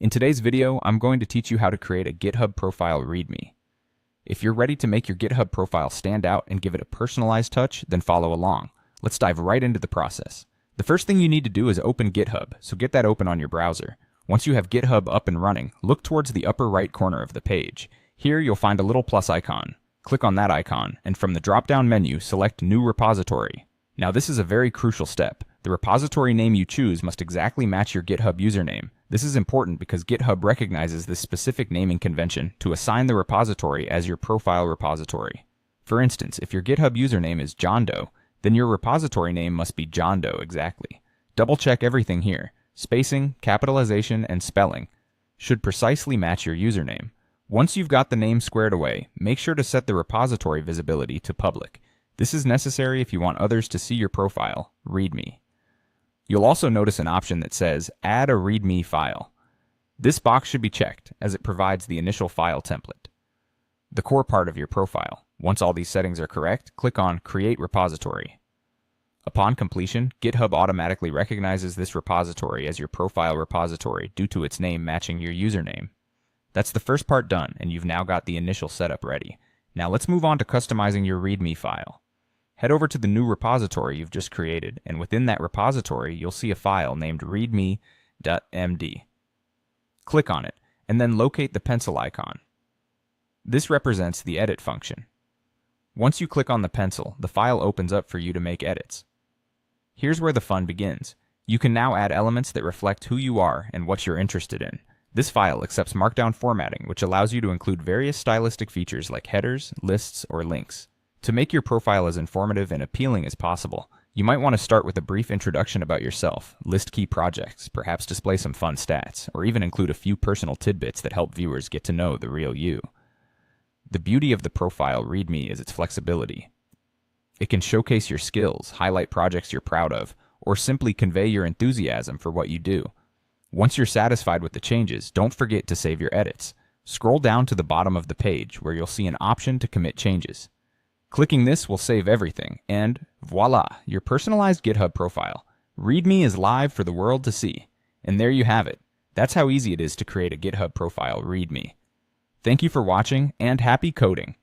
In today's video, I'm going to teach you how to create a GitHub profile README. If you're ready to make your GitHub profile stand out and give it a personalized touch, then follow along. Let's dive right into the process. The first thing you need to do is open GitHub, so get that open on your browser. Once you have GitHub up and running, look towards the upper right corner of the page. Here you'll find a little plus icon. Click on that icon, and from the drop-down menu, select New Repository. Now this is a very crucial step. The repository name you choose must exactly match your GitHub username. This is important because GitHub recognizes this specific naming convention to assign the repository as your profile repository. For instance, if your GitHub username is John Doe, then your repository name must be John Doe exactly. Double check everything here. Spacing, capitalization, and spelling should precisely match your username. Once you've got the name squared away, make sure to set the repository visibility to public. This is necessary if you want others to see your profile, README. You'll also notice an option that says Add a README file. This box should be checked, as it provides the initial file template, the core part of your profile. Once all these settings are correct, click on Create Repository. Upon completion, GitHub automatically recognizes this repository as your profile repository due to its name matching your username. That's the first part done, and you've now got the initial setup ready. Now let's move on to customizing your README file. Head over to the new repository you've just created, and within that repository, you'll see a file named readme.md. Click on it, and then locate the pencil icon. This represents the edit function. Once you click on the pencil, the file opens up for you to make edits. Here's where the fun begins. You can now add elements that reflect who you are and what you're interested in. This file accepts Markdown formatting, which allows you to include various stylistic features like headers, lists, or links. To make your profile as informative and appealing as possible, you might want to start with a brief introduction about yourself, list key projects, perhaps display some fun stats, or even include a few personal tidbits that help viewers get to know the real you. The beauty of the profile README is its flexibility. It can showcase your skills, highlight projects you're proud of, or simply convey your enthusiasm for what you do. Once you're satisfied with the changes, don't forget to save your edits. Scroll down to the bottom of the page where you'll see an option to commit changes. Clicking this will save everything, and voila, your personalized GitHub profile. README is live for the world to see. And there you have it. That's how easy it is to create a GitHub profile README. Thank you for watching, and happy coding!